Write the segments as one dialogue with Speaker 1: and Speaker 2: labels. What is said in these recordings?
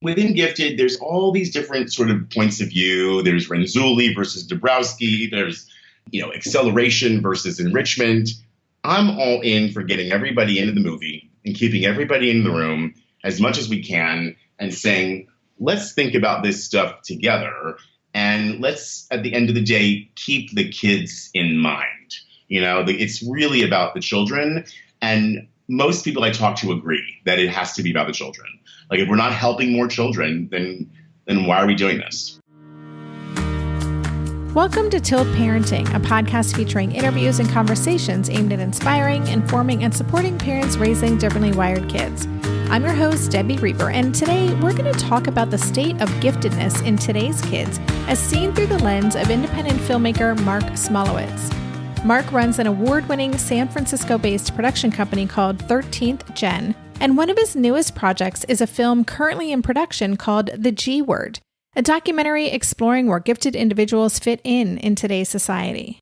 Speaker 1: within Gifted, there's all these different sort of points of view. There's Renzulli versus Dabrowski. There's, acceleration versus enrichment. I'm all in for getting everybody into the movie and keeping everybody in the room as much as we can and saying, let's think about this stuff together. And let's, at the end of the day, keep the kids in mind. It's really about the children. And most people I talk to agree that it has to be about the children. Like, if we're not helping more children, then why are we doing this?
Speaker 2: Welcome to Tilt Parenting, a podcast featuring interviews and conversations aimed at inspiring, informing, and supporting parents raising differently wired kids. I'm your host, Debbie Reber, and today we're going to talk about the state of giftedness in today's kids as seen through the lens of independent filmmaker Marc Smolowitz. Marc runs an award-winning San Francisco-based production company called 13th Gen, and one of his newest projects is a film currently in production called The G Word, a documentary exploring where gifted individuals fit in today's society.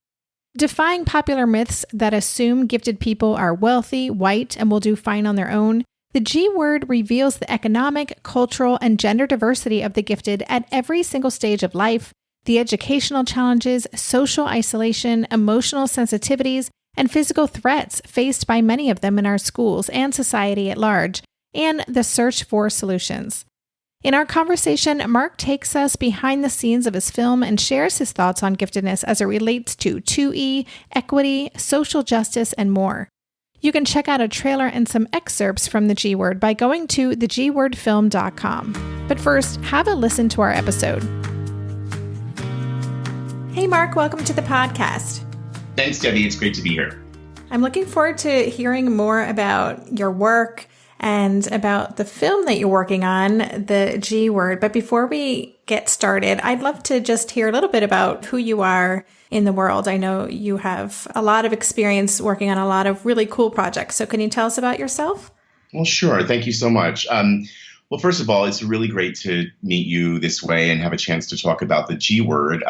Speaker 2: Defying popular myths that assume gifted people are wealthy, white, and will do fine on their own, The G Word reveals the economic, cultural, and gender diversity of the gifted at every single stage of life, the educational challenges, social isolation, emotional sensitivities, and physical threats faced by many of them in our schools and society at large, and the search for solutions. In our conversation, Marc takes us behind the scenes of his film and shares his thoughts on giftedness as it relates to 2E, equity, social justice, and more. You can check out a trailer and some excerpts from The G Word by going to thegwordfilm.com. But first, have a listen to our episode. Hey, Marc, welcome to the podcast.
Speaker 1: Thanks, Debbie. It's great to be here.
Speaker 2: I'm looking forward to hearing more about your work and about the film that you're working on, The G Word. But before we get started, I'd love to just hear a little bit about who you are in the world. I know you have a lot of experience working on a lot of really cool projects. So can you tell us about yourself?
Speaker 1: Well, sure. Thank you so much. Well, first of all, it's really great to meet you this way and have a chance to talk about The G Word.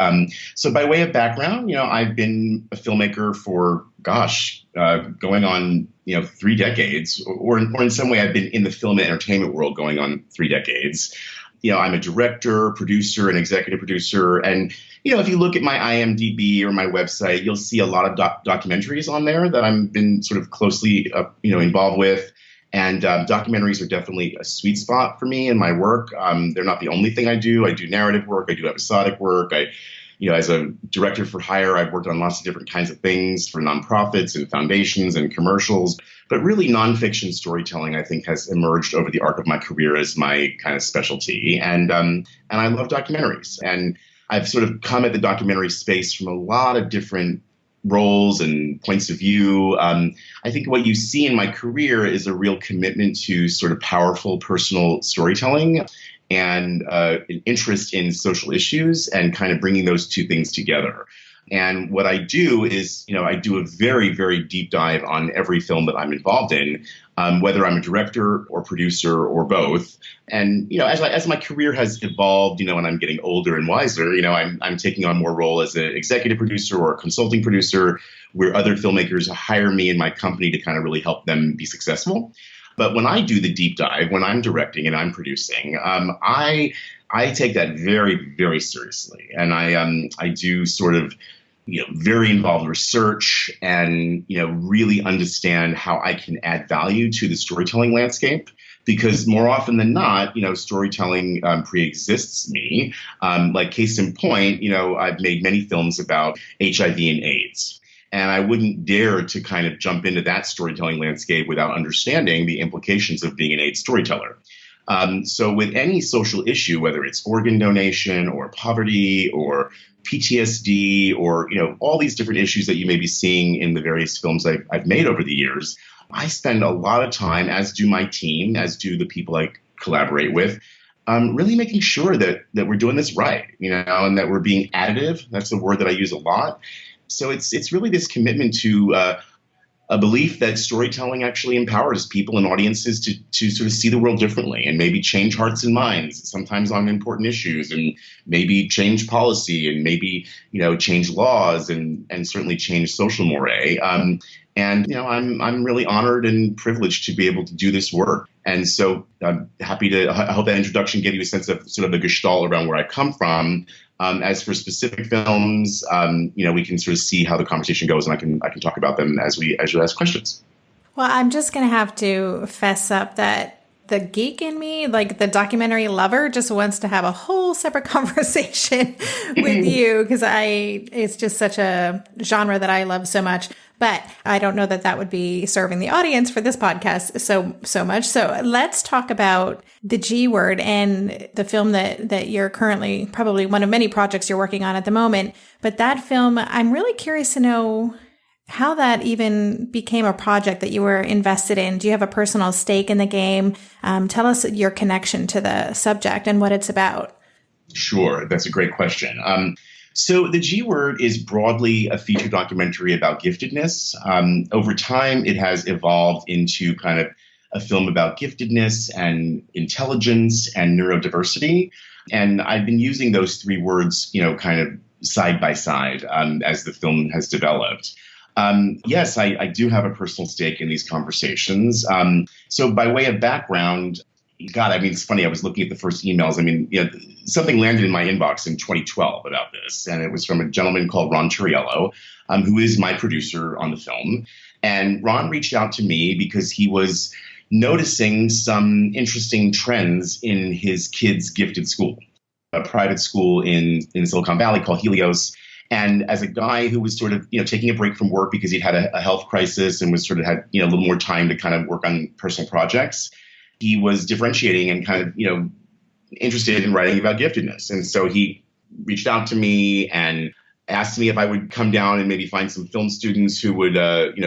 Speaker 1: So by way of background, I've been a filmmaker for, going on, 3 decades, or in some way I've been in the film and entertainment world going on 3 decades. I'm a director, producer, and executive producer. And, if you look at my IMDb or my website, you'll see a lot of documentaries on there that I've been sort of closely, involved with. And documentaries are definitely a sweet spot for me in my work. They're not the only thing I do. I do narrative work. I do episodic work. As a director for hire, I've worked on lots of different kinds of things for nonprofits and foundations and commercials. But really, nonfiction storytelling, I think, has emerged over the arc of my career as my kind of specialty. And I love documentaries. And I've sort of come at the documentary space from a lot of different roles and points of view. I think what you see in my career is a real commitment to sort of powerful personal storytelling and an interest in social issues and kind of bringing those two things together. And what I do is, I do a very, very deep dive on every film that I'm involved in, whether I'm a director or producer or both. And, as my career has evolved, and I'm getting older and wiser, I'm taking on more role as an executive producer or a consulting producer where other filmmakers hire me and my company to kind of really help them be successful. But when I do the deep dive, when I'm directing and I'm producing, I take that very, very seriously. And I do sort of, very involved research and, really understand how I can add value to the storytelling landscape. Because more often than not, storytelling pre-exists me. Like case in point, I've made many films about HIV and AIDS. And I wouldn't dare to kind of jump into that storytelling landscape without understanding the implications of being an AIDS storyteller. So with any social issue, whether it's organ donation or poverty or PTSD or, all these different issues that you may be seeing in the various films I've made over the years, I spend a lot of time, as do my team, as do the people I collaborate with, really making sure that we're doing this right, and that we're being additive. That's the word that I use a lot. So it's really this commitment to a belief that storytelling actually empowers people and audiences to sort of see the world differently and maybe change hearts and minds, sometimes on important issues, and maybe change policy and maybe, change laws and certainly change social mores. And, I'm really honored and privileged to be able to do this work. And so I'm happy I hope that introduction gave you a sense of sort of the gestalt around where I come from. As for specific films, we can sort of see how the conversation goes, and I can talk about them as you ask questions.
Speaker 2: Well, I'm just going to have to fess up that the geek in me, like the documentary lover, just wants to have a whole separate conversation with you, because it's just such a genre that I love so much. But I don't know that would be serving the audience for this podcast so much. So let's talk about the G Word and the film that you're currently, probably one of many projects you're working on at the moment. But that film, I'm really curious to know how that even became a project that you were invested in. Do you have a personal stake in the game? Tell us your connection to the subject and what it's about.
Speaker 1: Sure. That's a great question. So the G Word is broadly a feature documentary about giftedness. Over time, it has evolved into kind of a film about giftedness and intelligence and neurodiversity. And I've been using those three words, kind of side by side as the film has developed. Yes, I do have a personal stake in these conversations. So by way of background, it's funny. I was looking at the first emails. Something landed in my inbox in 2012 about this, and it was from a gentleman called Ron Turiello, who is my producer on the film. And Ron reached out to me because he was noticing some interesting trends in his kids' gifted school, a private school in Silicon Valley called Helios. And as a guy who was sort of, taking a break from work because he'd had a health crisis and was sort of had, a little more time to kind of work on personal projects, he was differentiating and kind of, interested in writing about giftedness. And so he reached out to me and asked me if I would come down and maybe find some film students who would,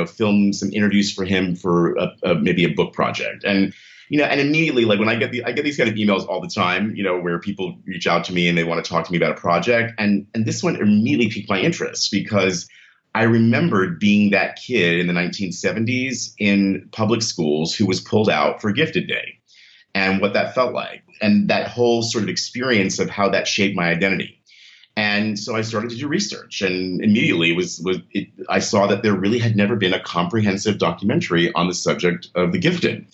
Speaker 1: film some interviews for him for maybe a book project. And and immediately, like when I get these kind of emails all the time, where people reach out to me and they want to talk to me about a project. And this one immediately piqued my interest because I remembered being that kid in the 1970s in public schools who was pulled out for Gifted Day and what that felt like, and that whole sort of experience of how that shaped my identity. And so I started to do research, and immediately I saw that there really had never been a comprehensive documentary on the subject of the gifted.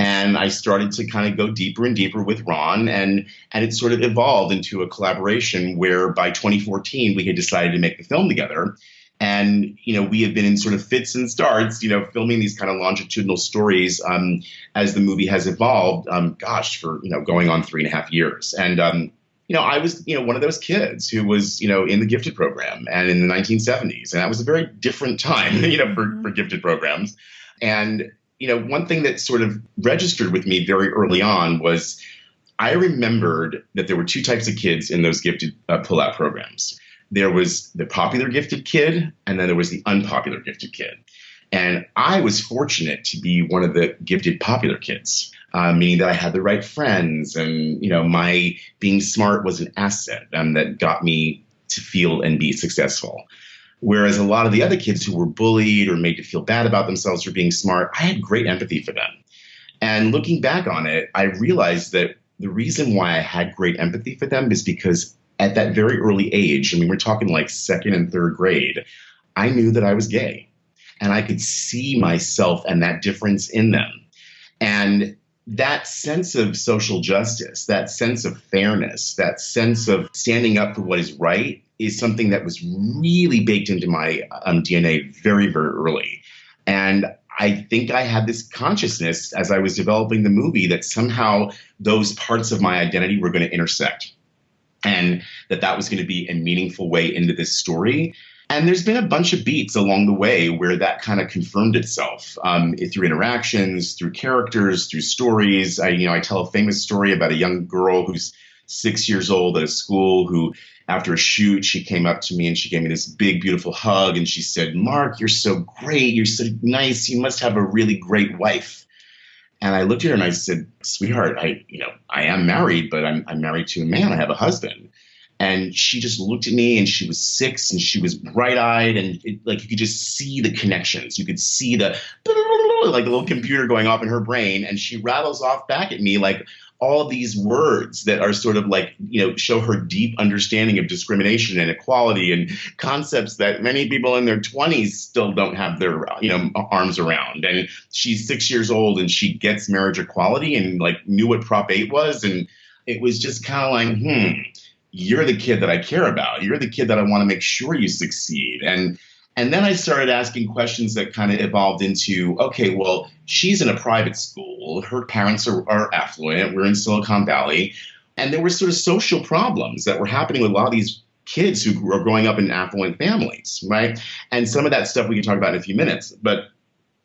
Speaker 1: And I started to kind of go deeper and deeper with Ron, and it sort of evolved into a collaboration where by 2014, we had decided to make the film together. And, we have been in sort of fits and starts, filming these kind of longitudinal stories as the movie has evolved, for, going on 3.5 years. And, I was, one of those kids who was, in the gifted program and in the 1970s. And that was a very different time, for gifted programs. And one thing that sort of registered with me very early on was I remembered that there were two types of kids in those gifted pull-out programs. There was the popular gifted kid, and then there was the unpopular gifted kid. And I was fortunate to be one of the gifted popular kids, meaning that I had the right friends, and my being smart was an asset that got me to feel and be successful. Whereas a lot of the other kids who were bullied or made to feel bad about themselves for being smart, I had great empathy for them. And looking back on it, I realized that the reason why I had great empathy for them is because at that very early age, we're talking like second and third grade, I knew that I was gay. And I could see myself and that difference in them. And that sense of social justice, that sense of fairness, that sense of standing up for what is right is something that was really baked into my DNA very, very early. And I think I had this consciousness as I was developing the movie that somehow those parts of my identity were going to intersect, and that was going to be a meaningful way into this story. And there's been a bunch of beats along the way where that kind of confirmed itself through interactions, through characters, through stories. I tell a famous story about a young girl who's 6 years old at a school who, after a shoot, she came up to me and she gave me this big, beautiful hug. And she said, "Mark, you're so great. You're so nice. You must have a really great wife." And I looked at her and I said, "Sweetheart, I am married, but I'm married to a man. I have a husband." And she just looked at me, and she was 6 and she was bright-eyed, and you could just see the connections. You could see the little computer going off in her brain, and she rattles off back at me like, all of these words that are sort of like, show her deep understanding of discrimination and equality and concepts that many people in their 20s still don't have their, arms around. And she's 6 years old and she gets marriage equality and like knew what Prop 8 was. And it was just kind of like, you're the kid that I care about. You're the kid that I want to make sure you succeed. And then I started asking questions that kind of evolved into, okay, well, she's in a private school. Her parents are affluent. We're in Silicon Valley. And there were sort of social problems that were happening with a lot of these kids who are growing up in affluent families, right? And some of that stuff we can talk about in a few minutes. But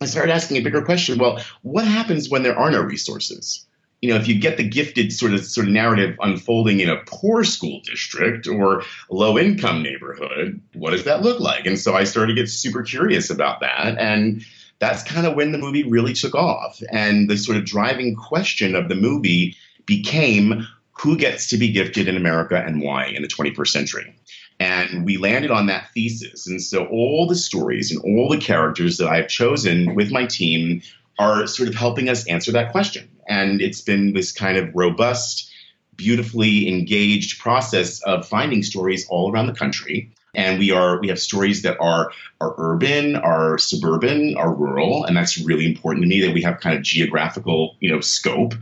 Speaker 1: I started asking a bigger question. Well, what happens when there are no resources? If you get the gifted sort of narrative unfolding in a poor school district or low income neighborhood, what does that look like? And so I started to get super curious about that. And that's kind of when the movie really took off. And the sort of driving question of the movie became who gets to be gifted in America and why in the 21st century. And we landed on that thesis. And so all the stories and all the characters that I've chosen with my team are sort of helping us answer that question. And it's been this kind of robust, beautifully engaged process of finding stories all around the country. And we have stories that are urban, are suburban, are rural. And that's really important to me that we have kind of geographical, scope.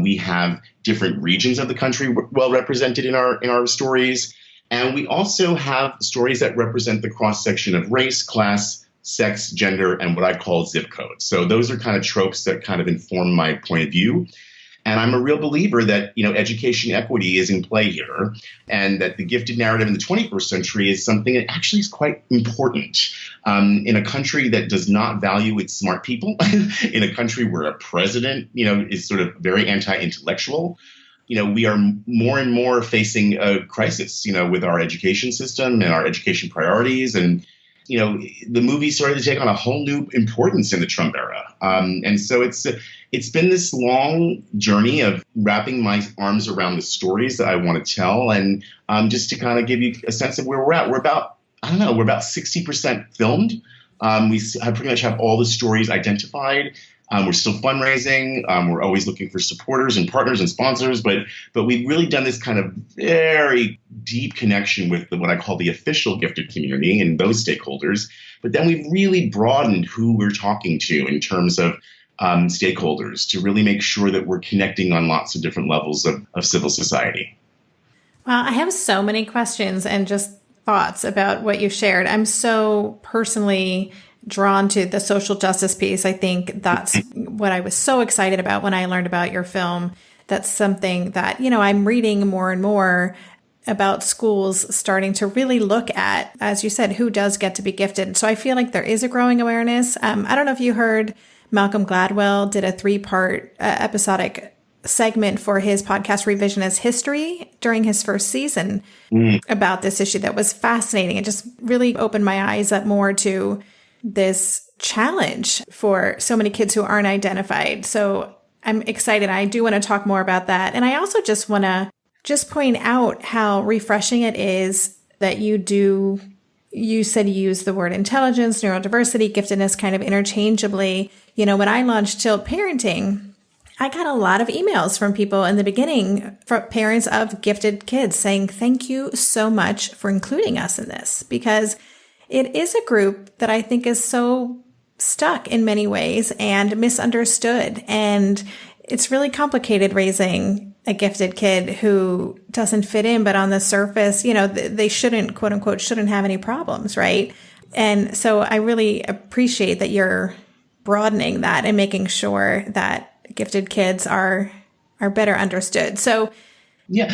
Speaker 1: We have different regions of the country well represented in our stories. And we also have stories that represent the cross-section of race, class, sex, gender, and what I call zip code. So those are kind of tropes that kind of inform my point of view. And I'm a real believer that, education equity is in play here, and that the gifted narrative in the 21st century is something that actually is quite important in a country that does not value its smart people, in a country where a president, is sort of very anti-intellectual. We are more and more facing a crisis, with our education system and our education priorities. And the movie started to take on a whole new importance in the Trump era. And so it's been this long journey of wrapping my arms around the stories that I want to tell. And just to kind of give you a sense of where we're at, we're about 60% filmed. I pretty much have all the stories identified. We're still fundraising. We're always looking for supporters and partners and sponsors, but we've really done this kind of very deep connection with what I call the official gifted community and those stakeholders. But then we've really broadened who we're talking to in terms of stakeholders to really make sure that we're connecting on lots of different levels of civil society.
Speaker 2: Well, I have so many questions and just thoughts about what you shared. I'm so personally drawn to the social justice piece. I think that's what I was so excited about when I learned about your film. That's something that, I'm reading more and more about schools starting to really look at, as you said, who does get to be gifted. So I feel like there is a growing awareness. I don't know if you heard Malcolm Gladwell did a 3-part episodic segment for his podcast Revisionist History during his first season about this issue that was fascinating. It just really opened my eyes up more to this challenge for so many kids who aren't identified. So I'm excited. I do want to talk more about that. And I also just want to point out how refreshing it is that you said you use the word intelligence, neurodiversity, giftedness kind of interchangeably. When I launched Tilt Parenting, I got a lot of emails from people in the beginning, from parents of gifted kids saying, thank you so much for including us in this, because it is a group that I think is so stuck in many ways and misunderstood. And it's really complicated raising a gifted kid who doesn't fit in, but on the surface, they shouldn't, quote unquote, shouldn't have any problems, right? And so I really appreciate that you're broadening that and making sure that gifted kids are better understood. So
Speaker 1: yeah,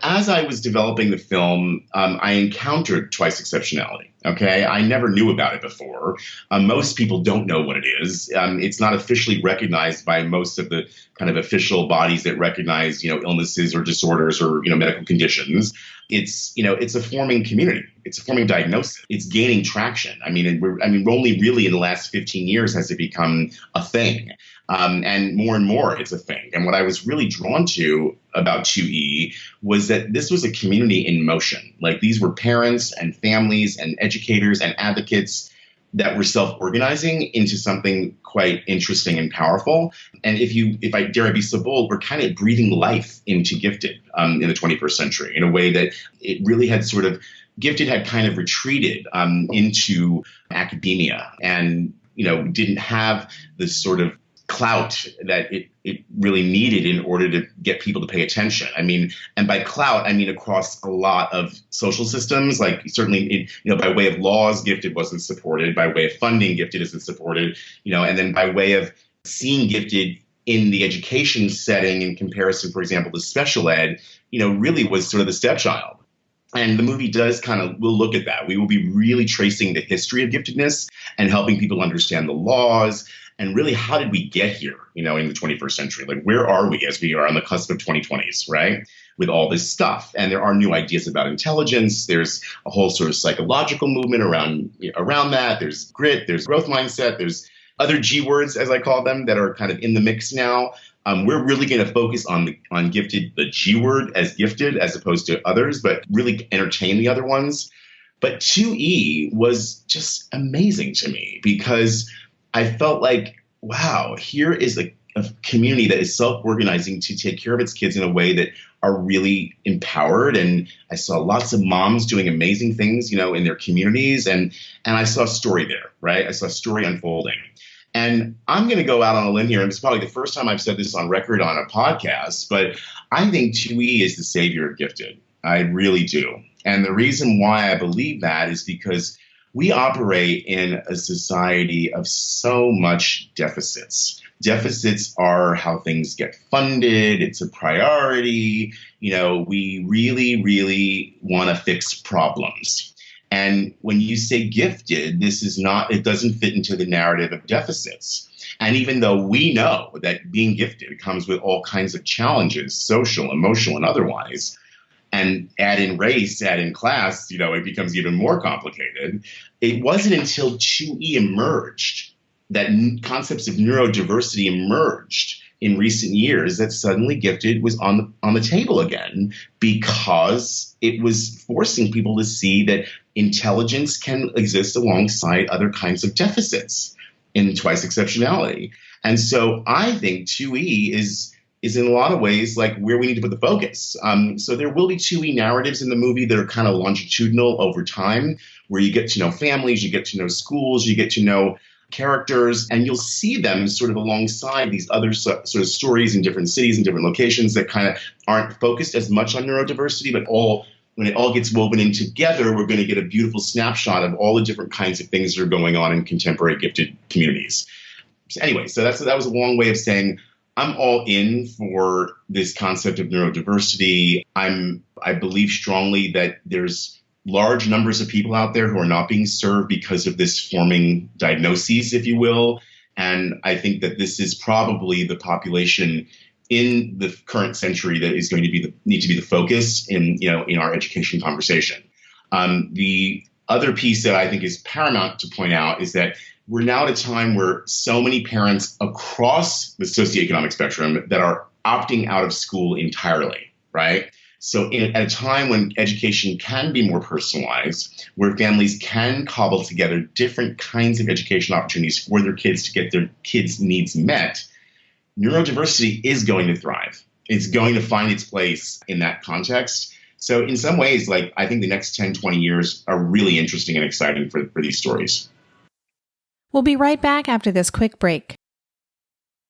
Speaker 1: as I was developing the film, I encountered twice exceptionality. Okay, I never knew about it before. Most people don't know what it is. It's not officially recognized by most of the kind of official bodies that recognize, illnesses or disorders or, medical conditions. It's a forming community. It's a forming diagnosis. It's gaining traction. We're only really in the last 15 years has it become a thing. And more it's a thing. And what I was really drawn to about 2E was that this was a community in motion. Like these were parents and families and educators and advocates that were self-organizing into something quite interesting and powerful. And if I dare be so bold, we're kind of breathing life into Gifted in the 21st century in a way that it really had sort of, Gifted had kind of retreated into academia and, didn't have this sort of clout that it really needed in order to get people to pay attention. I mean, and by clout, I mean across a lot of social systems, like certainly, by way of laws, Gifted wasn't supported. By way of funding, Gifted isn't supported, and then by way of seeing Gifted in the education setting in comparison, for example, to special ed, really was sort of the stepchild. And the movie will look at that. We will be really tracing the history of giftedness and helping people understand the laws and really how did we get here, in the 21st century? Like, where are we as we are on the cusp of 2020s, right? With all this stuff. And there are new ideas about intelligence. There's a whole sort of psychological movement around that. There's grit, there's growth mindset, there's other G words, as I call them, that are kind of in the mix now. We're really going to focus on Gifted, the G word as gifted, as opposed to others, but really entertain the other ones. But 2E was just amazing to me because I felt like, wow, here is a community that is self-organizing to take care of its kids in a way that are really empowered. And I saw lots of moms doing amazing things, in their communities. And I saw a story there, right? I saw a story unfolding. And I'm going to go out on a limb here, and it's probably the first time I've said this on record on a podcast, but I think 2E is the savior of Gifted. I really do. And the reason why I believe that is because we operate in a society of so much deficits. Deficits are how things get funded. It's a priority. We really, really want to fix problems. And when you say gifted, it doesn't fit into the narrative of deficits. And even though we know that being gifted comes with all kinds of challenges, social, emotional, and otherwise, and add in race, add in class, it becomes even more complicated. It wasn't until 2E emerged, that concepts of neurodiversity emerged in recent years, that suddenly Gifted was on the table again, because it was forcing people to see that intelligence can exist alongside other kinds of deficits in twice exceptionality. And so I think 2E is in a lot of ways like where we need to put the focus. So there will be 2E narratives in the movie that are kind of longitudinal over time, where you get to know families, you get to know schools, you get to know characters, and you'll see them sort of alongside these other sort of stories in different cities and different locations that kind of aren't focused as much on neurodiversity, but when it all gets woven in together, we're going to get a beautiful snapshot of all the different kinds of things that are going on in contemporary gifted communities. So anyway, so that was a long way of saying I'm all in for this concept of neurodiversity. I believe strongly that there's large numbers of people out there who are not being served because of this forming diagnoses, if you will. And I think that this is probably the population in the current century that is going to need to be the focus in our education conversation. The other piece that I think is paramount to point out is that we're now at a time where so many parents across the socioeconomic spectrum that are opting out of school entirely, right? So at a time when education can be more personalized, where families can cobble together different kinds of education opportunities for their kids to get their kids' needs met, neurodiversity is going to thrive. It's going to find its place in that context. So in some ways, I think the next 10, 20 years are really interesting and exciting for these stories.
Speaker 2: We'll be right back after this quick break.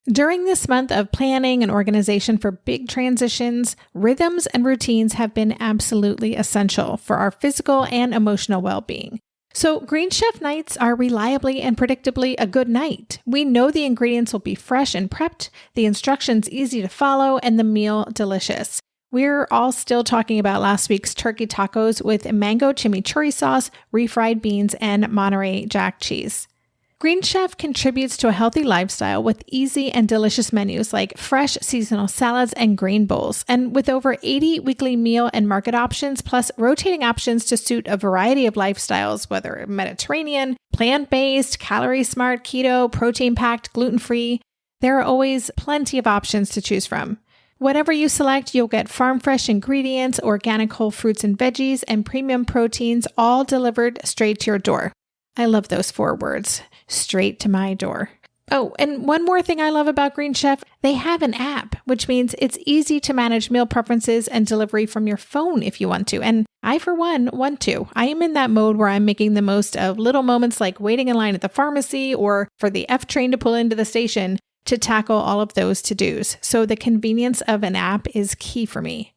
Speaker 2: During this month of planning and organization for big transitions, rhythms and routines have been absolutely essential for our physical and emotional well-being. So Green Chef nights are reliably and predictably a good night. We know the ingredients will be fresh and prepped, the instructions easy to follow, and the meal delicious. We're all still talking about last week's turkey tacos with mango chimichurri sauce, refried beans, and Monterey Jack cheese. Green Chef contributes to a healthy lifestyle with easy and delicious menus like fresh seasonal salads and grain bowls. And with over 80 weekly meal and market options, plus rotating options to suit a variety of lifestyles, whether Mediterranean, plant-based, calorie-smart, keto, protein-packed, gluten-free, there are always plenty of options to choose from. Whatever you select, you'll get farm-fresh ingredients, organic whole fruits and veggies, and premium proteins, all delivered straight to your door. I love those 4 words, straight to my door. Oh, and one more thing I love about Green Chef, they have an app, which means it's easy to manage meal preferences and delivery from your phone if you want to. And I, for one, want to. I am in that mode where I'm making the most of little moments like waiting in line at the pharmacy or for the F train to pull into the station to tackle all of those to-dos. So the convenience of an app is key for me.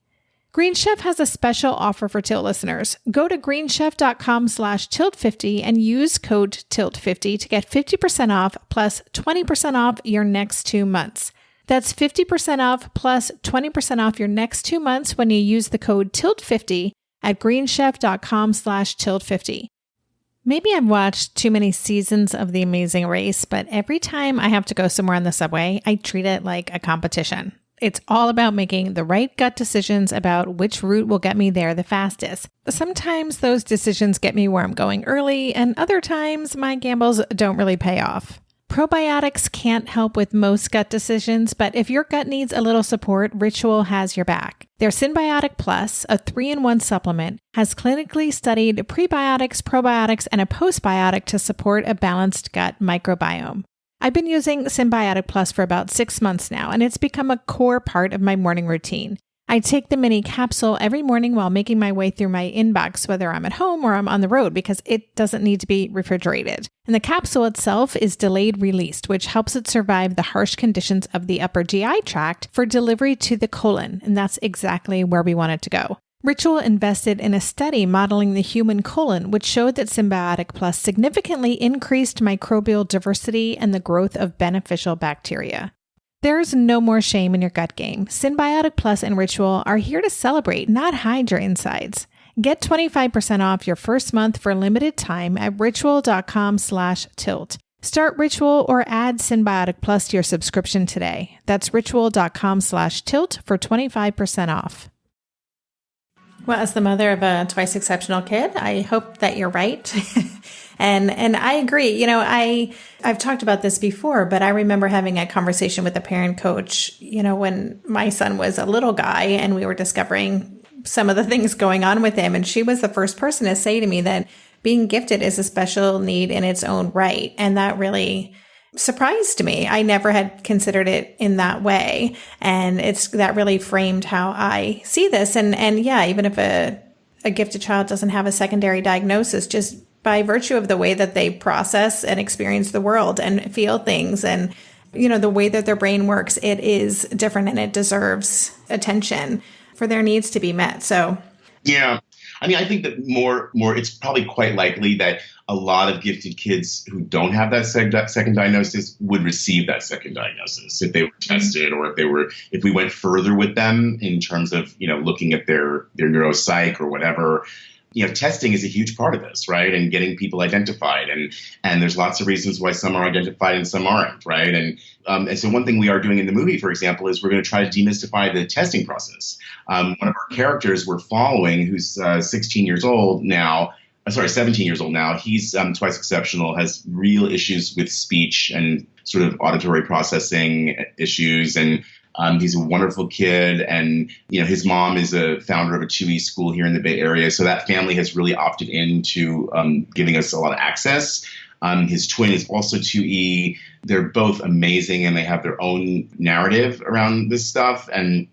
Speaker 2: Green Chef has a special offer for Tilt listeners. Go to greenchef.com/tilt50 and use code TILT50 to get 50% off plus 20% off your next 2 months. That's 50% off plus 20% off your next 2 months when you use the code TILT50 at greenchef.com/tilt50. Maybe I've watched too many seasons of The Amazing Race, but every time I have to go somewhere on the subway, I treat it like a competition. It's all about making the right gut decisions about which route will get me there the fastest. Sometimes those decisions get me where I'm going early, and other times my gambles don't really pay off. Probiotics can't help with most gut decisions, but if your gut needs a little support, Ritual has your back. Their Synbiotic Plus, a 3-in-1 supplement, has clinically studied prebiotics, probiotics, and a postbiotic to support a balanced gut microbiome. I've been using Synbiotic Plus for about 6 months now, and it's become a core part of my morning routine. I take the mini capsule every morning while making my way through my inbox, whether I'm at home or I'm on the road, because it doesn't need to be refrigerated. And the capsule itself is delayed released, which helps it survive the harsh conditions of the upper GI tract for delivery to the colon, and that's exactly where we want it to go. Ritual invested in a study modeling the human colon, which showed that Synbiotic Plus significantly increased microbial diversity and the growth of beneficial bacteria. There's no more shame in your gut game. Synbiotic Plus and Ritual are here to celebrate, not hide your insides. Get 25% off your first month for a limited time at ritual.com/tilt. Start Ritual or add Synbiotic Plus to your subscription today. That's ritual.com/tilt for 25% off. Well, as the mother of a twice exceptional kid, I hope that you're right. and I agree. You know, I've talked about this before, but I remember having a conversation with a parent coach, you know, when my son was a little guy and we were discovering some of the things going on with him. And she was the first person to say to me that being gifted is a special need in its own right. And that really surprised me. I never had considered it in that way. And that really framed how I see this. And yeah, even if a gifted child doesn't have a secondary diagnosis, just by virtue of the way that they process and experience the world and feel things and, you know, the way that their brain works, it is different and it deserves attention for their needs to be met. So,
Speaker 1: yeah. I mean, I think that more, it's probably quite likely that a lot of gifted kids who don't have that second diagnosis would receive that second diagnosis if they were tested, or if we went further with them in terms of, you know, looking at their neuropsych or whatever. You know, testing is a huge part of this, right? And getting people identified, and there's lots of reasons why some are identified and some aren't, right? And so one thing we are doing in the movie, for example, is we're going to try to demystify the testing process. One of our characters we're following, who's 17 years old now, he's twice exceptional, has real issues with speech and sort of auditory processing issues, and he's a wonderful kid, and you know his mom is a founder of a 2E school here in the Bay Area, so that family has really opted into giving us a lot of access. His twin is also 2E. They're both amazing, and they have their own narrative around this stuff. And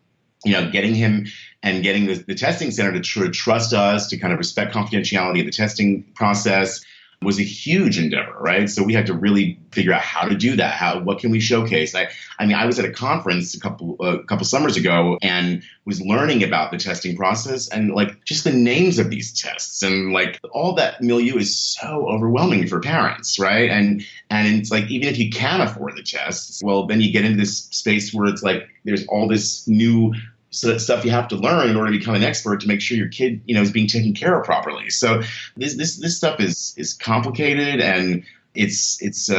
Speaker 1: you know, getting him and getting the testing center to trust us, to kind of respect confidentiality of the testing process, was a huge endeavor, right? So we had to really figure out how to do that. What can we showcase? I mean, I was at a conference a couple summers ago and was learning about the testing process and like just the names of these tests, and like all that milieu is so overwhelming for parents, right? And it's like, even if you can afford the tests, well, then you get into this space where it's like there's all this new stuff you have to learn in order to become an expert to make sure your kid, you know, is being taken care of properly. So this stuff is complicated, and it's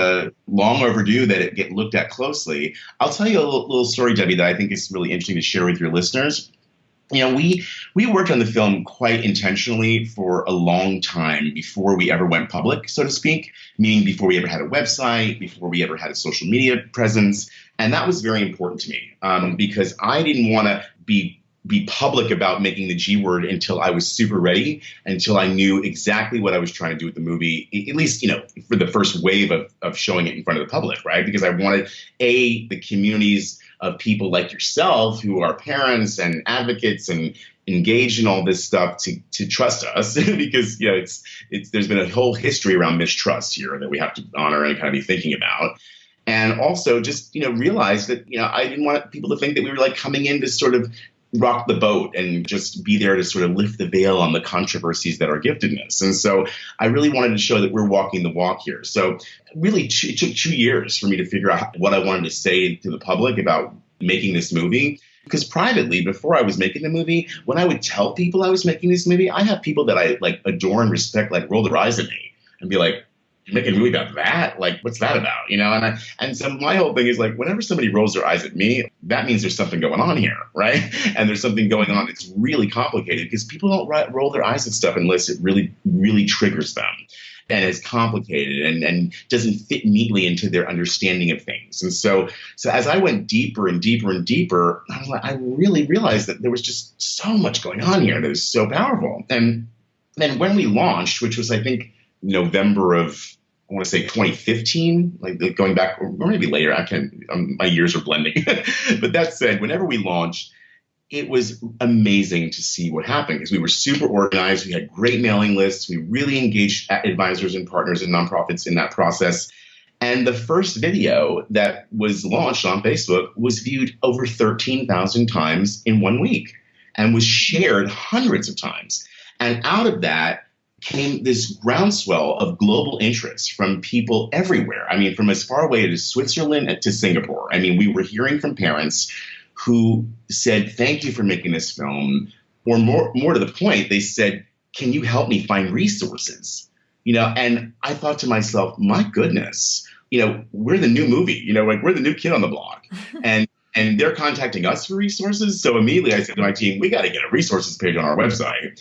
Speaker 1: long overdue that it get looked at closely. I'll tell you a little story, Debbie, that I think is really interesting to share with your listeners. You know, we worked on the film quite intentionally for a long time before we ever went public, so to speak, meaning before we ever had a website, before we ever had a social media presence. And that was very important to me because I didn't want to be be public about making the G word until I was super ready, until I knew exactly what I was trying to do with the movie, at least, for the first wave of showing it in front of the public, right? Because I wanted, the communities of people like yourself who are parents and advocates and engaged in all this stuff to trust us because, there's been a whole history around mistrust here that we have to honor and kind of be thinking about. And also just, realize that, I didn't want people to think that we were like coming in to sort of rock the boat and just be there to sort of lift the veil on the controversies that are giftedness. And so I really wanted to show that we're walking the walk here. So really it took 2 years for me to figure out what I wanted to say to the public about making this movie. Because privately, before I was making the movie, when I would tell people I was making this movie, I have people that I like adore and respect, like roll their eyes at me and be like, "You're making a movie about that? Like, what's that about?" And so my whole thing is like, whenever somebody rolls their eyes at me, that means there's something going on here, right? And there's something going on that's really complicated because people don't roll their eyes at stuff unless it really, really triggers them and is complicated and doesn't fit neatly into their understanding of things. And so as I went deeper and deeper and deeper, I really realized that there was just so much going on here that was so powerful. And then when we launched, which was, I think, November of, I want to say 2015, like going back, or maybe later, my years are blending. But that said, whenever we launched, it was amazing to see what happened because we were super organized. We had great mailing lists. We really engaged advisors and partners and nonprofits in that process. And the first video that was launched on Facebook was viewed over 13,000 times in 1 week and was shared hundreds of times. And out of that came this groundswell of global interest from people everywhere. I mean, from as far away as Switzerland to Singapore. I mean, we were hearing from parents who said, "Thank you for making this film." Or more to the point, they said, "Can you help me find resources?" And I thought to myself, my goodness, we're the new movie, like we're the new kid on the block. And they're contacting us for resources. So immediately I said to my team, we got to get a resources page on our website.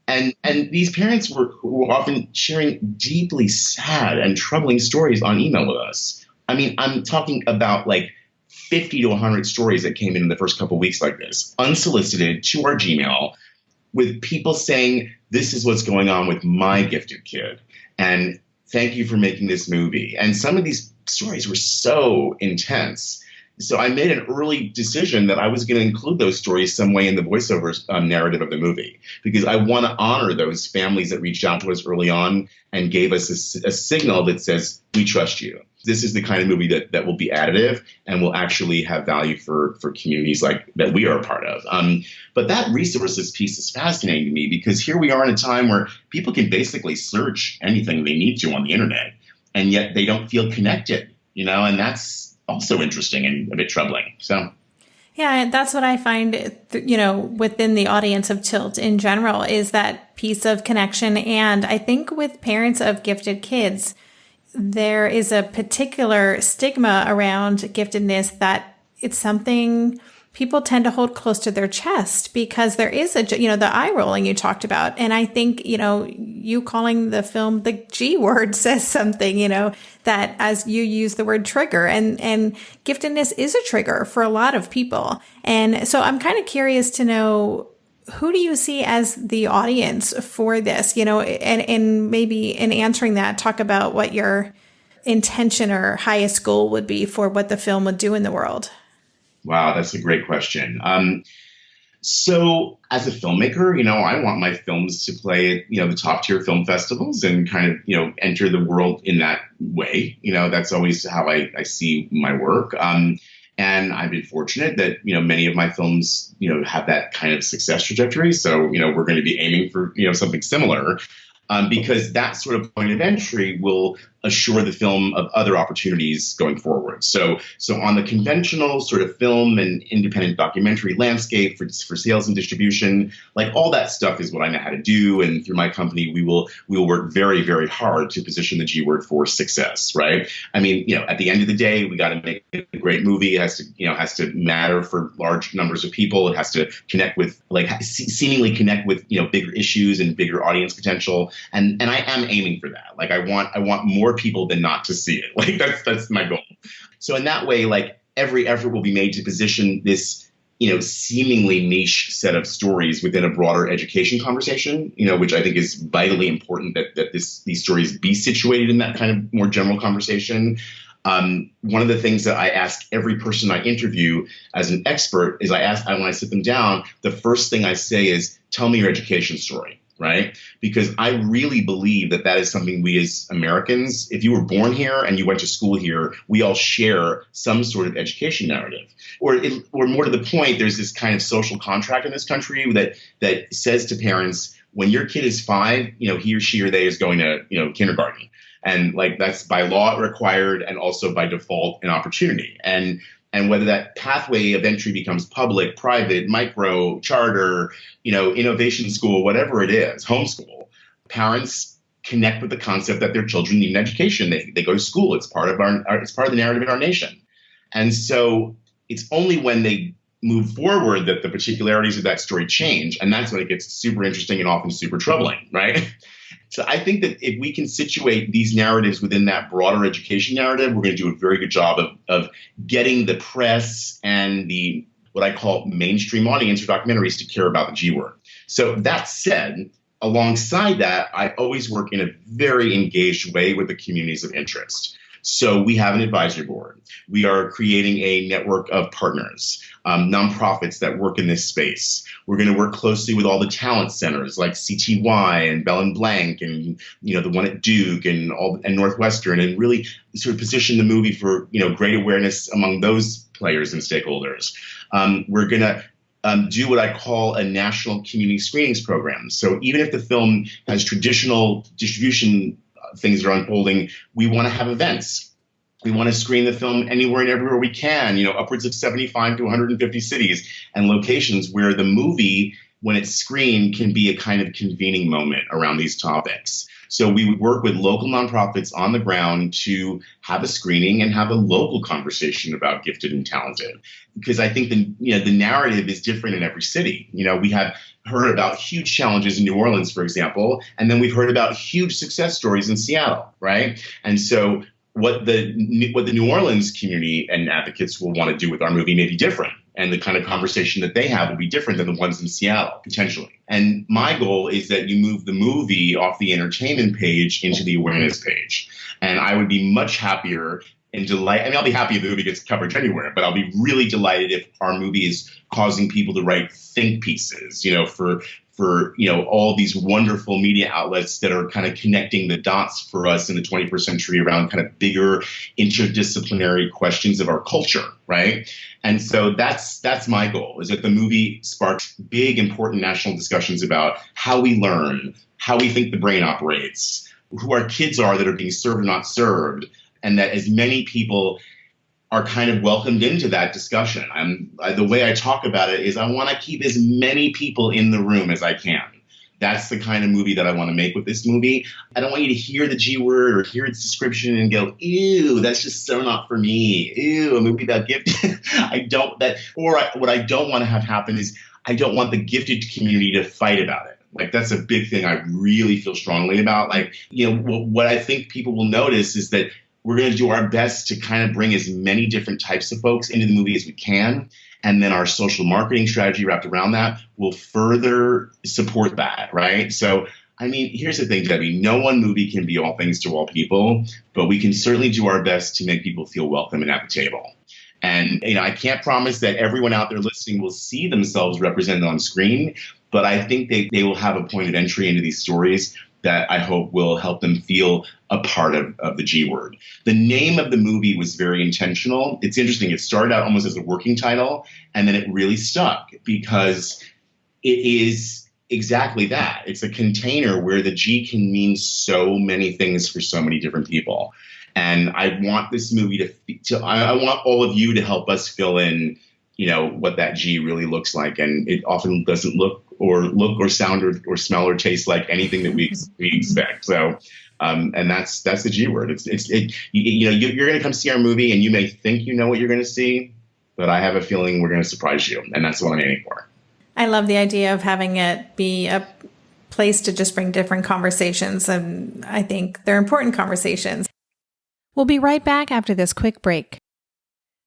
Speaker 1: And these parents were often sharing deeply sad and troubling stories on email with us. I mean, I'm talking about like 50 to 100 stories that came in the first couple of weeks like this, unsolicited to our Gmail, with people saying, "This is what's going on with my gifted kid. And thank you for making this movie." And some of these stories were so intense. So I made an early decision that I was going to include those stories some way in the voiceover narrative of the movie, because I want to honor those families that reached out to us early on and gave us a signal that says, "We trust you." This is the kind of movie that will be additive and will actually have value for communities like that we are a part of. But that resources piece is fascinating to me because here we are in a time where people can basically search anything they need to on the internet, and yet they don't feel connected, and that's also interesting and a bit troubling. So.
Speaker 2: Yeah, that's what I find, within the audience of Tilt in general, is that piece of connection. And I think with parents of gifted kids, there is a particular stigma around giftedness that it's something people tend to hold close to their chest because there is the eye rolling you talked about. And I think, you calling the film the G word says something, that as you use the word trigger and giftedness is a trigger for a lot of people. And so I'm kind of curious to know, who do you see as the audience for this, and maybe in answering that, talk about what your intention or highest goal would be for what the film would do in the world.
Speaker 1: Wow, that's a great question. So as a filmmaker, I want my films to play at, the top tier film festivals and kind of, enter the world in that way. That's always how I see my work. And I've been fortunate that, many of my films, have that kind of success trajectory. So, we're going to be aiming for, something similar because that sort of point of entry will assure the film of other opportunities going forward. So on the conventional sort of film and independent documentary landscape for sales and distribution, like all that stuff is what I know how to do. And through my company, we will work very, very hard to position the G word for success, right? I mean, at the end of the day, we got to make a great movie. It has to matter for large numbers of people. It has to connect with, seemingly connect with, bigger issues and bigger audience potential. And I am aiming for that. Like I want more people than not to see it. Like that's my goal. So in that way, every effort will be made to position this seemingly niche set of stories within a broader education conversation, which I think is vitally important that these stories be situated in that kind of more general conversation. One of the things that I ask every person I interview as an expert is when I sit them down, the first thing I say is, tell me your education story, right? Because I really believe that is something we as Americans, if you were born here and you went to school here, we all share some sort of education narrative. Or more to the point, there's this kind of social contract in this country that says to parents, when your kid is 5, he or she or they is going to, kindergarten. And like that's by law required and also by default an opportunity. And whether that pathway of entry becomes public, private, micro, charter, innovation school, whatever it is, homeschool, parents connect with the concept that their children need an education. They go to school. It's part of it's part of the narrative in our nation. And so it's only when they move forward that the particularities of that story change. And that's when it gets super interesting and often super troubling, right? So I think that if we can situate these narratives within that broader education narrative, we're going to do a very good job of getting the press and the what I call mainstream audience or documentaries to care about the G word. So that said, alongside that, I always work in a very engaged way with the communities of interest. So we have an advisory board. We are creating a network of partners, nonprofits that work in this space. We're going to work closely with all the talent centers like CTY and Bell and Blank and, the one at Duke and Northwestern, and really sort of position the movie for, great awareness among those players and stakeholders. We're going to do what I call a national community screenings program. So even if the film has traditional distribution things that are unfolding, we want to have events. We want to screen the film anywhere and everywhere we can, upwards of 75 to 150 cities and locations where the movie, when it's screened, can be a kind of convening moment around these topics. So we would work with local nonprofits on the ground to have a screening and have a local conversation about gifted and talented. Because I think the narrative is different in every city. We have heard about huge challenges in New Orleans, for example, and then we've heard about huge success stories in Seattle, right? And so what the New Orleans community and advocates will want to do with our movie may be different. And the kind of conversation that they have will be different than the ones in Seattle, potentially. And my goal is that you move the movie off the entertainment page into the awareness page. And I would be much happier and I'll be happy if the movie gets coverage anywhere, but I'll be really delighted if our movie is causing people to write think pieces, for all these wonderful media outlets that are kind of connecting the dots for us in the 21st century around kind of bigger interdisciplinary questions of our culture, right? And so that's my goal, is that the movie sparks big, important national discussions about how we learn, how we think the brain operates, who our kids are that are being served or not served, and that as many people are kind of welcomed into that discussion. The way I talk about it is I want to keep as many people in the room as I can. That's the kind of movie that I want to make with this movie. I don't want you to hear the G word or hear its description and go, ew, that's just so not for me. Ew, a movie about gifted. What I don't want to have happen is I don't want the gifted community to fight about it. Like, that's a big thing I really feel strongly about. What I think people will notice is that we're going to do our best to kind of bring as many different types of folks into the movie as we can. And then our social marketing strategy wrapped around that will further support that, right? So, here's the thing, Debbie. No one movie can be all things to all people, but we can certainly do our best to make people feel welcome and at the table. And, I can't promise that everyone out there listening will see themselves represented on screen, but I think they will have a point of entry into these stories that I hope will help them feel a part of the G word. The name of the movie was very intentional. It's interesting. It started out almost as a working title, and then it really stuck because it is exactly that. It's a container where the G can mean so many things for so many different people. And I want this movie I want all of you to help us fill in, what that G really looks like. And it often doesn't look or sound or smell or taste like anything that we expect. So, and that's the G word. You're going to come see our movie and you may think you know what you're going to see, but I have a feeling we're going to surprise you. And that's what I'm aiming for.
Speaker 2: I love the idea of having it be a place to just bring different conversations. And I think they're important conversations. We'll be right back after this quick break.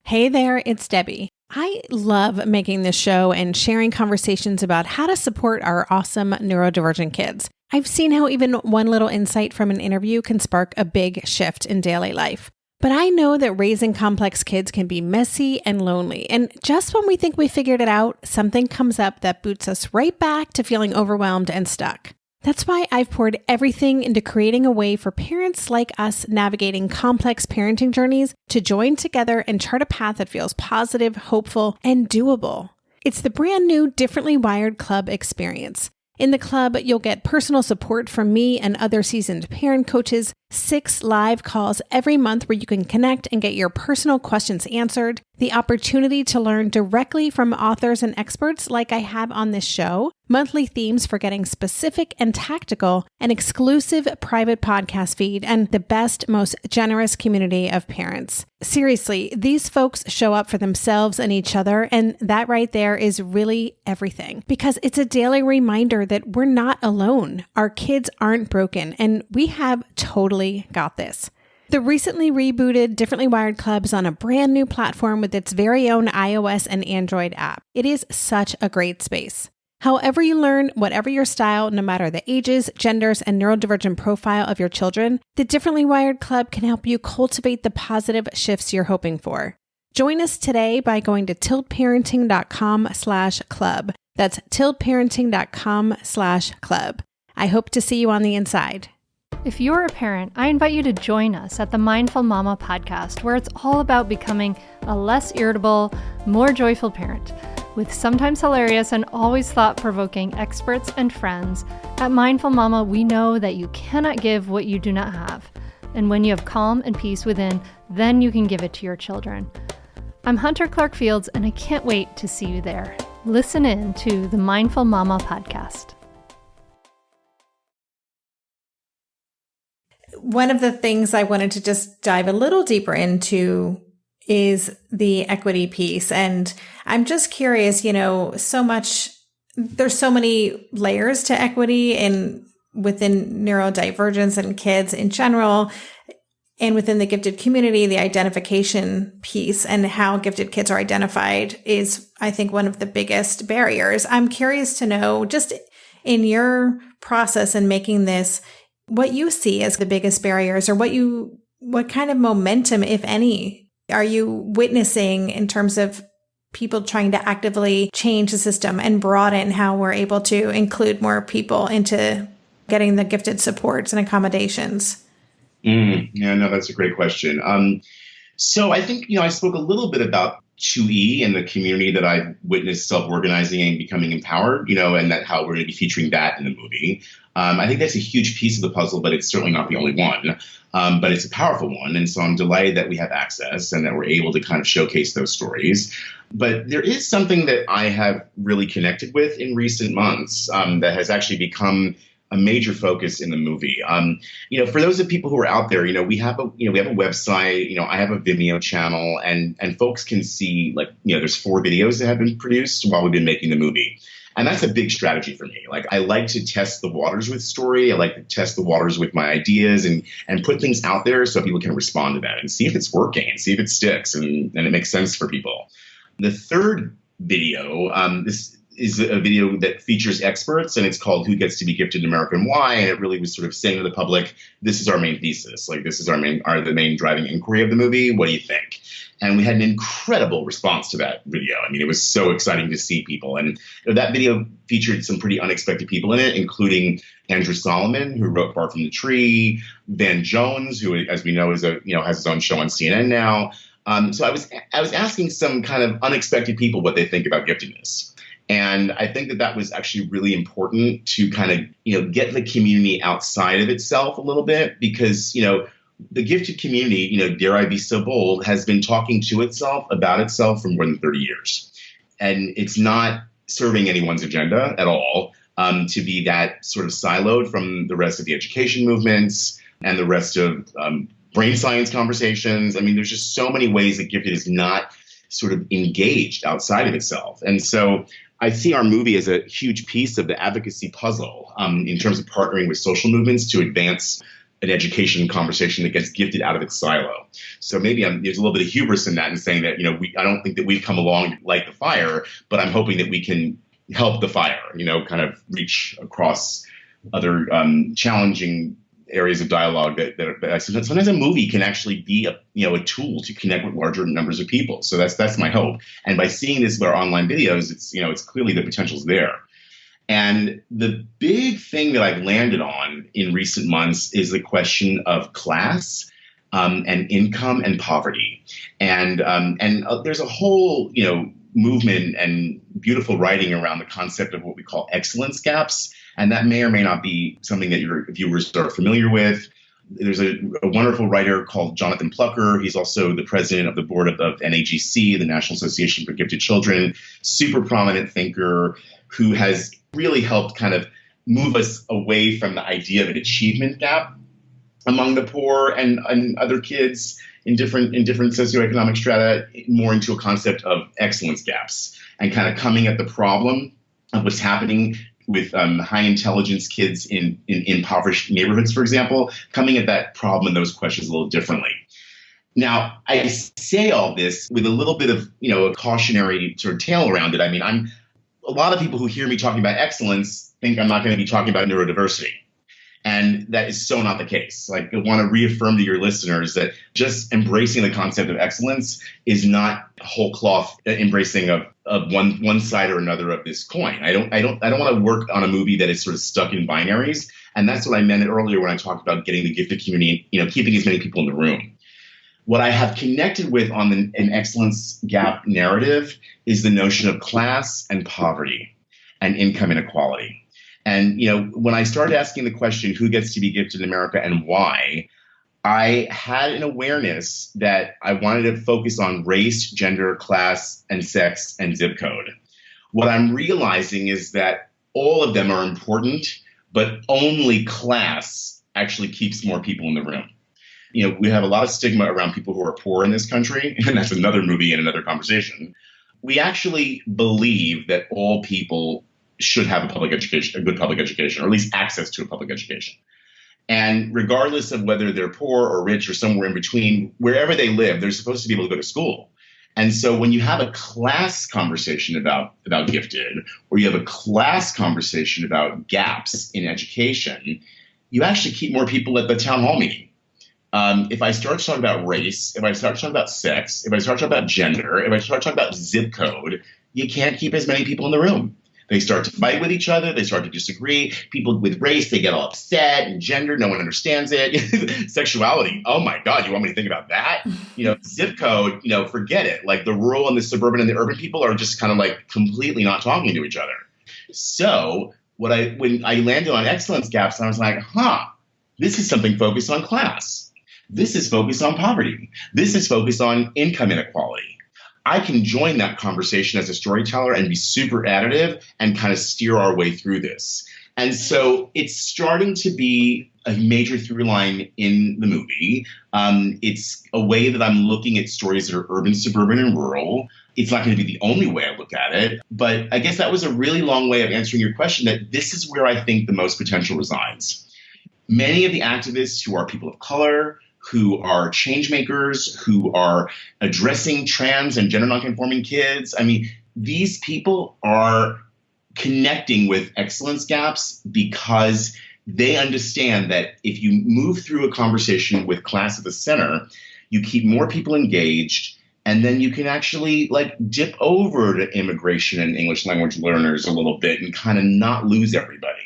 Speaker 2: Hey there, it's Debbie. I love making this show and sharing conversations about how to support our awesome neurodivergent kids. I've seen how even one little insight from an interview can spark a big shift in daily life. But I know that raising complex kids can be messy and lonely. And just when we think we figured it out, something comes up that boots us right back to feeling overwhelmed and stuck. That's why I've poured everything into creating a way for parents like us navigating complex parenting journeys to join together and chart a path that feels positive, hopeful, and doable. It's the brand new Differently Wired Club experience. In the club, you'll get personal support from me and other seasoned parent coaches, 6 live calls every month where you can connect and get your personal questions answered, the opportunity to learn directly from authors and experts like I have on this show, monthly themes for getting specific and tactical, an exclusive private podcast feed, and the best, most generous community of parents. Seriously, these folks show up for themselves and each other, and that right there is really everything. Because it's a daily reminder that we're not alone. Our kids aren't broken, and we have totally got this. The recently rebooted Differently Wired Club is on a brand new platform with its very own iOS and Android app. It is such a great space. However you learn, whatever your style, no matter the ages, genders, and neurodivergent profile of your children, the Differently Wired Club can help you cultivate the positive shifts you're hoping for. Join us today by going to tiltparenting.com/club. That's tiltparenting.com/club. I hope to see you on the inside.
Speaker 3: If you're a parent, I invite you to join us at the Mindful Mama podcast, where it's all about becoming a less irritable, more joyful parent. With sometimes hilarious and always thought-provoking experts and friends, at Mindful Mama, we know that you cannot give what you do not have. And when you have calm and peace within, then you can give it to your children. I'm Hunter Clark-Fields, and I can't wait to see you there. Listen in to the Mindful Mama podcast.
Speaker 2: One of the things I wanted to just dive a little deeper into is the equity piece. And I'm just curious, there's so many layers to equity within neurodivergence and kids in general, and within the gifted community, the identification piece and how gifted kids are identified is, I think, one of the biggest barriers. I'm curious to know, just in your process in making this, what you see as the biggest barriers, or what kind of momentum, if any, are you witnessing in terms of people trying to actively change the system and broaden how we're able to include more people into getting the gifted supports and accommodations?
Speaker 1: Yeah, no, that's a great question. So I think, I spoke a little bit about 2E and the community that I've witnessed self-organizing and becoming empowered, and that how we're going to be featuring that in the movie. I think that's a huge piece of the puzzle, but it's certainly not the only one. But it's a powerful one. And so I'm delighted that we have access and that we're able to kind of showcase those stories. But there is something that I have really connected with in recent months that has actually become a major focus in the movie. For those of people who are out there, we have a website, I have a Vimeo channel, and folks can see, there's 4 videos that have been produced while we've been making the movie. And that's a big strategy for me. I like to test the waters with story. I like to test the waters with my ideas and put things out there so people can respond to that and see if it's working and see if it sticks and it makes sense for people. The third video, this is a video that features experts, and it's called Who Gets to Be Gifted in America and Why? And it really was sort of saying to the public, this is our main thesis. This is the main driving inquiry of the movie. What do you think? And we had an incredible response to that video. It was so exciting to see people. And that video featured some pretty unexpected people in it, including Andrew Solomon, who wrote Far From the Tree, Van Jones, who, as we know, has his own show on CNN now. So I was asking some kind of unexpected people what they think about giftedness. And I think that was actually really important to kind of, get the community outside of itself a little bit, because, the gifted community, dare I be so bold, has been talking to itself about itself for more than 30 years. And it's not serving anyone's agenda at all to be that sort of siloed from the rest of the education movements and the rest of brain science conversations. There's just so many ways that gifted is not sort of engaged outside of itself. And so I see our movie as a huge piece of the advocacy puzzle in terms of partnering with social movements to advance an education conversation that gets gifted out of its silo. So maybe there's a little bit of hubris in that, and saying that, I don't think that we've come along to light the fire, but I'm hoping that we can help the fire, kind of reach across other challenging areas of dialogue that sometimes a movie can actually be a tool to connect with larger numbers of people. So that's my hope. And by seeing this with our online videos, it's clearly the potential's there. And the big thing that I've landed on in recent months is the question of class and income and poverty. And there's a whole, movement and beautiful writing around the concept of what we call excellence gaps. And that may or may not be something that your viewers are familiar with. There's a wonderful writer called Jonathan Plucker. He's also the president of the board of NAGC, the National Association for Gifted Children, super prominent thinker who has really helped kind of move us away from the idea of an achievement gap among the poor and other kids in different socioeconomic strata, more into a concept of excellence gaps, and kind of coming at the problem of what's happening with high intelligence kids in impoverished neighborhoods, for example, coming at that problem and those questions a little differently. Now, I say all this with a little bit of, a cautionary sort of tale around it. I mean, a lot of people who hear me talking about excellence think I'm not going to be talking about neurodiversity. And that is so not the case. Like, I want to reaffirm to your listeners that just embracing the concept of excellence is not whole cloth embracing of one side or another of this coin. I don't want to work on a movie that is sort of stuck in binaries. And that's what I meant earlier when I talked about getting the gifted community, keeping as many people in the room. What I have connected with on an excellence gap narrative is the notion of class and poverty and income inequality. And, when I started asking the question, who gets to be gifted in America and why, I had an awareness that I wanted to focus on race, gender, class, and sex, and zip code. What I'm realizing is that all of them are important, but only class actually keeps more people in the room. We have a lot of stigma around people who are poor in this country, and that's another movie and another conversation. We actually believe that all people should have a good public education, or at least access to a public education. And regardless of whether they're poor or rich or somewhere in between, wherever they live, they're supposed to be able to go to school. And so when you have a class conversation about gifted, or you have a class conversation about gaps in education, you actually keep more people at the town hall meeting. If I start talking about race, if I start talking about sex, if I start talking about gender, if I start talking about zip code, you can't keep as many people in the room. They start to fight with each other. They start to disagree. People with race, they get all upset. And gender, no one understands it. Sexuality, oh my God, you want me to think about that? Zip code, forget it. Like, the rural and the suburban and the urban people are just kind of like completely not talking to each other. So when I landed on excellence gaps, I was like, this is something focused on class. This is focused on poverty. This is focused on income inequality. I can join that conversation as a storyteller and be super additive and kind of steer our way through this. And so it's starting to be a major through line in the movie. It's a way that I'm looking at stories that are urban, suburban, and rural. It's not going to be the only way I look at it. But I guess that was a really long way of answering your question, that this is where I think the most potential resides. Many of the activists who are people of color, who are change makers, who are addressing trans and gender nonconforming kids. I mean, these people are connecting with excellence gaps because they understand that if you move through a conversation with class at the center, you keep more people engaged, and then you can actually dip over to immigration and English language learners a little bit and kind of not lose everybody.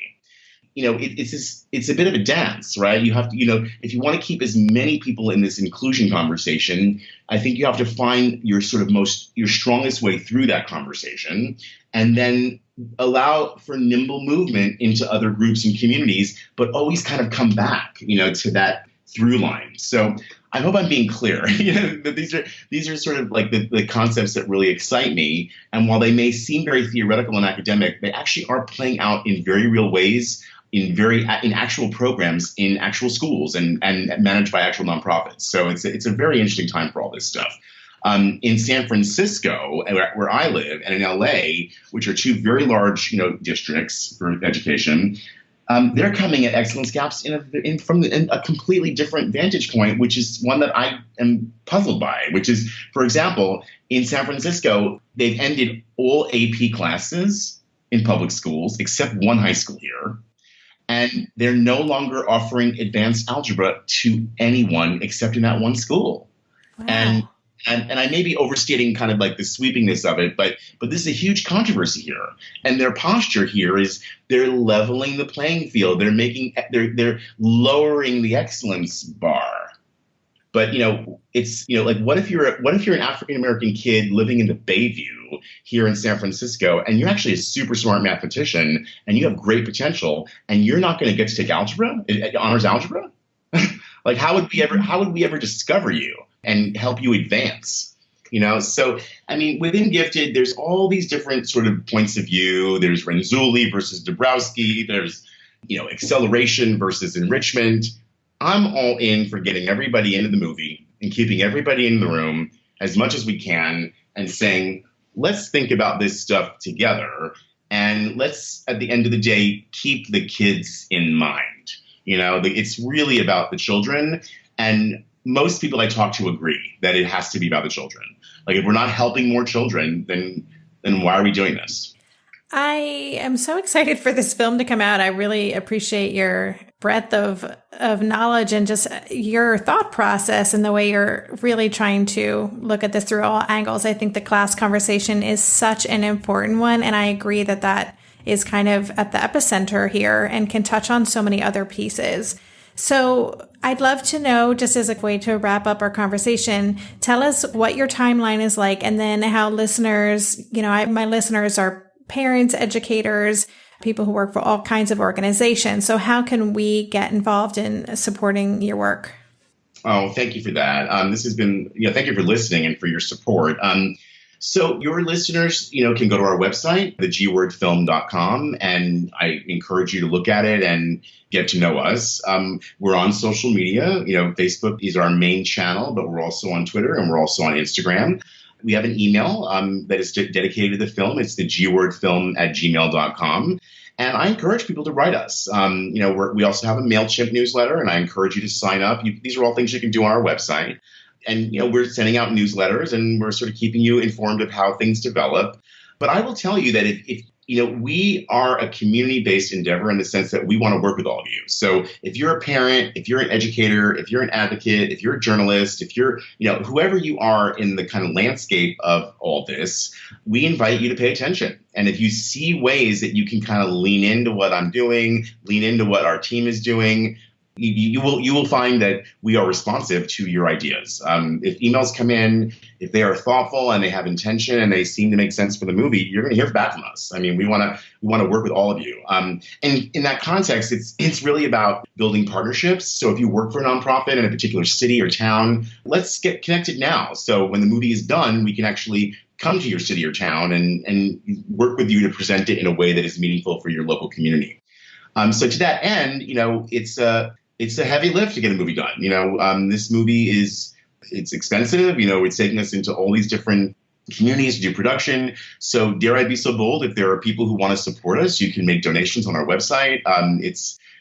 Speaker 1: It's a bit of a dance, right? You have to, if you want to keep as many people in this inclusion conversation, I think you have to find your strongest way through that conversation, and then allow for nimble movement into other groups and communities, but always kind of come back, to that through line. So I hope I'm being clear. That these are sort of like the concepts that really excite me. And while they may seem very theoretical and academic, they actually are playing out in very real ways, in actual programs, in actual schools, and managed by actual nonprofits. So it's a very interesting time for all this stuff. In San Francisco, where I live, and in LA, which are two very large districts for education, they're coming at excellence gaps from a completely different vantage point, which is one that I am puzzled by, which is, for example, in San Francisco, they've ended all AP classes in public schools except one high school here. And they're no longer offering advanced algebra to anyone except in that one school.
Speaker 2: Wow.
Speaker 1: And I may be overstating kind of like the sweepingness of it, but this is a huge controversy here. And their posture here is they're leveling the playing field. They're lowering the excellence bar. But, it's, like, what if you're an African-American kid living in the Bayview here in San Francisco, and you're actually a super smart mathematician and you have great potential, and you're not going to get to take algebra, honors algebra? Like, how would we ever discover you and help you advance? So, I mean, within Gifted, there's all these different sort of points of view. There's Renzulli versus Dabrowski. There's, acceleration versus enrichment. I'm all in for getting everybody into the movie and keeping everybody in the room as much as we can and saying, let's think about this stuff together. And let's, at the end of the day, keep the kids in mind. It's really about the children. And most people I talk to agree that it has to be about the children. Like, if we're not helping more children, then why are we doing this?
Speaker 2: I am so excited for this film to come out. I really appreciate your breadth of knowledge and just your thought process and the way you're really trying to look at this through all angles. I think the class conversation is such an important one. And I agree that is kind of at the epicenter here and can touch on so many other pieces. So I'd love to know, just as a way to wrap up our conversation, tell us what your timeline is like, and then how listeners, my listeners are parents, educators, people who work for all kinds of organizations. So how can we get involved in supporting your work?
Speaker 1: Oh, thank you for that. This has been, thank you for listening and for your support. So your listeners, can go to our website, thegwordfilm.com, and I encourage you to look at it and get to know us. We're on social media. Facebook is our main channel, but we're also on Twitter and we're also on Instagram. We have an email that is dedicated to the film. It's thegwordfilm@gmail.com. And I encourage people to write us. We also have a MailChimp newsletter, and I encourage you to sign up. These are all things you can do on our website. And, we're sending out newsletters, and we're sort of keeping you informed of how things develop. But I will tell you that if we are a community-based endeavor in the sense that we want to work with all of you. So if you're a parent, if you're an educator, if you're an advocate, if you're a journalist, if you're, whoever you are in the kind of landscape of all this, we invite you to pay attention. And if you see ways that you can kind of lean into what I'm doing, lean into what our team is doing, you will find that we are responsive to your ideas. If emails come in, if they are thoughtful and they have intention and they seem to make sense for the movie, you're going to hear back from us. I mean, we want to work with all of you. And in that context, it's really about building partnerships. So if you work for a nonprofit in a particular city or town, let's get connected now. So when the movie is done, we can actually come to your city or town and work with you to present it in a way that is meaningful for your local community. So to that end, it's a heavy lift to get a movie done. This movie it's expensive. It's taking us into all these different communities to do production. So dare I be so bold, if there are people who want to support us, you can make donations on our website.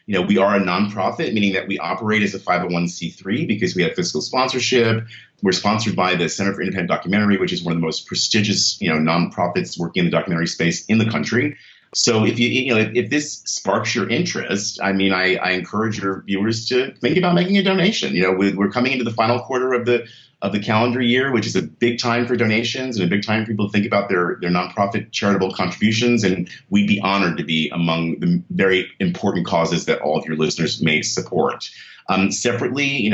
Speaker 1: We are a nonprofit, meaning that we operate as a 501c3 because we have fiscal sponsorship. We're sponsored by the Center for Independent Documentary, which is one of the most prestigious, nonprofits working in the documentary space in the country. So if this sparks your interest, I mean, I encourage your viewers to think about making a donation. We're coming into the final quarter of the calendar year, which is a big time for donations and a big time for people to think about their nonprofit charitable contributions. And we'd be honored to be among the very important causes that all of your listeners may support. Separately,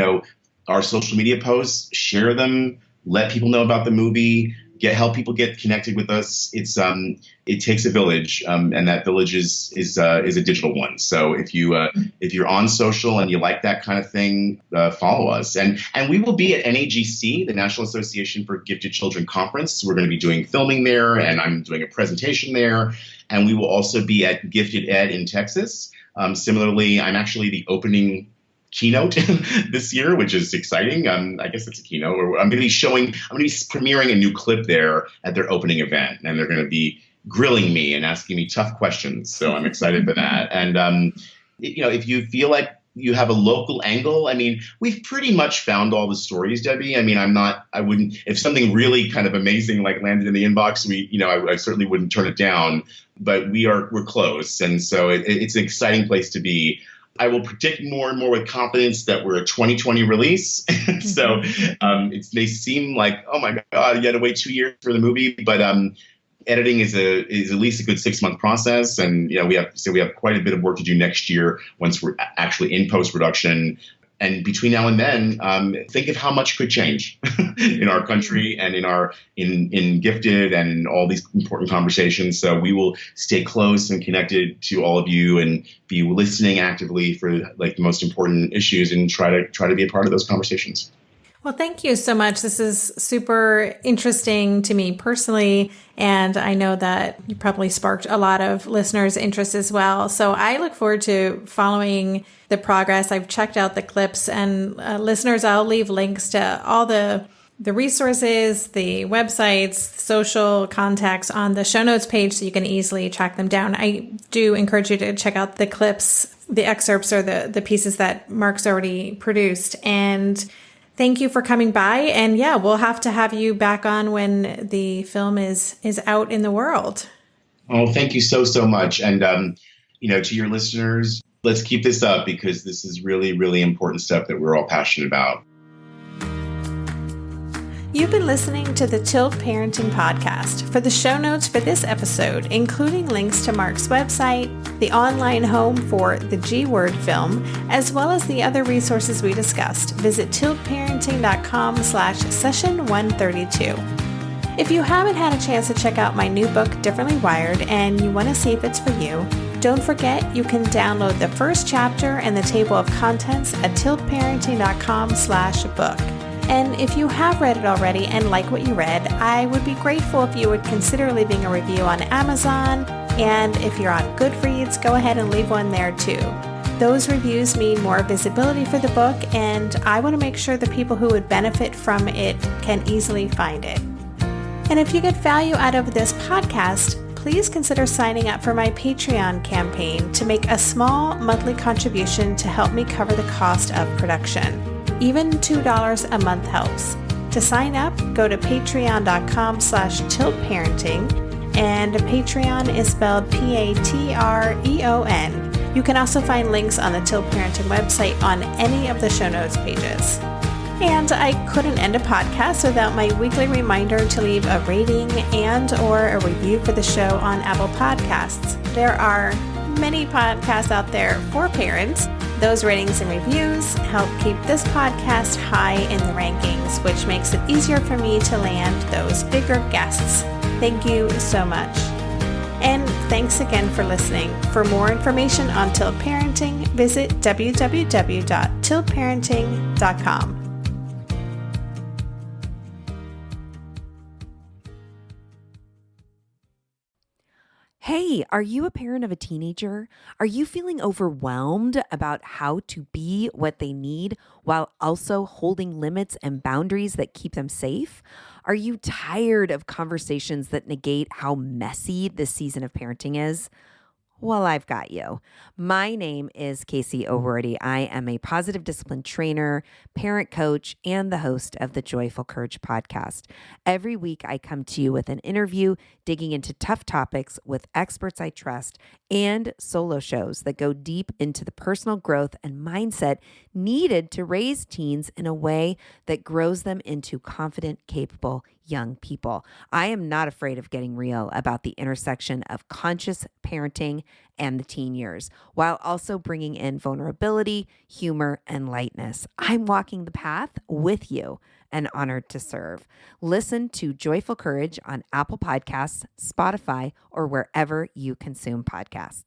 Speaker 1: our social media posts, share them, let people know about the movie. Help people get connected with us. It takes a village, and that village is a digital one. So if you're on social and you like that kind of thing, follow us. And we will be at NAGC, the National Association for Gifted Children Conference. We're going to be doing filming there, and I'm doing a presentation there. And we will also be at Gifted Ed in Texas. Similarly, I'm actually the opening keynote this year, which is exciting. I guess it's a keynote. I'm going to be premiering a new clip there at their opening event, and they're going to be grilling me and asking me tough questions. So I'm excited for that. And if you feel like you have a local angle, I mean, we've pretty much found all the stories, Debbie. I mean, I wouldn't, if something really kind of amazing like landed in the inbox, I certainly wouldn't turn it down, but we're close. And so it's an exciting place to be. I will predict more and more with confidence that we're a 2020 release. So it may seem like, oh my God, you had to wait 2 years for the movie, but editing is at least a good 6-month process, and we have quite a bit of work to do next year once we're actually in post-production. And between now and then, think of how much could change in our country and in Gifted and in all these important conversations. So we will stay close and connected to all of you and be listening actively for like the most important issues and try to be a part of those conversations.
Speaker 2: Well, thank you so much. This is super interesting to me personally, and I know that you probably sparked a lot of listeners' interest as well. So I look forward to following the progress. I've checked out the clips, and listeners, I'll leave links to all the resources, the websites, social contacts on the show notes page so you can easily track them down. I do encourage you to check out the clips, the excerpts, or the pieces that Marc's already produced. And thank you for coming by. And yeah, we'll have to have you back on when the film is out in the world.
Speaker 1: Oh, thank you so much. And, to your listeners, let's keep this up because this is really, really important stuff that we're all passionate about.
Speaker 2: You've been listening to the Tilt Parenting Podcast. For the show notes for this episode, including links to Marc's website, the online home for the G Word film, as well as the other resources we discussed, visit tiltparenting.com/session132. If you haven't had a chance to check out my new book, Differently Wired, and you want to see if it's for you, don't forget you can download the first chapter and the table of contents at tiltparenting.com/book. And if you have read it already and like what you read, I would be grateful if you would consider leaving a review on Amazon. And if you're on Goodreads, go ahead and leave one there too. Those reviews mean more visibility for the book, and I want to make sure the people who would benefit from it can easily find it. And if you get value out of this podcast, please consider signing up for my Patreon campaign to make a small monthly contribution to help me cover the cost of production. Even $2 a month helps. To sign up, go to patreon.com/tiltparenting, and Patreon is spelled Patreon. You can also find links on the Tilt Parenting website on any of the show notes pages. And I couldn't end a podcast without my weekly reminder to leave a rating and or a review for the show on Apple Podcasts. There are many podcasts out there for parents. Those ratings and reviews help keep this podcast high in the rankings, which makes it easier for me to land those bigger guests. Thank you so much. And thanks again for listening. For more information on Tilt Parenting, visit www.tiltparenting.com.
Speaker 4: Hey, are you a parent of a teenager? Are you feeling overwhelmed about how to be what they need while also holding limits and boundaries that keep them safe? Are you tired of conversations that negate how messy this season of parenting is? Well, I've got you. My name is Casey O'Rourke. I am a positive discipline trainer, parent coach, and the host of the Joyful Courage podcast. Every week, I come to you with an interview digging into tough topics with experts I trust and solo shows that go deep into the personal growth and mindset needed to raise teens in a way that grows them into confident, capable young people. I am not afraid of getting real about the intersection of conscious parenting and the teen years, while also bringing in vulnerability, humor, and lightness. I'm walking the path with you and honored to serve. Listen to Joyful Courage on Apple Podcasts, Spotify, or wherever you consume podcasts.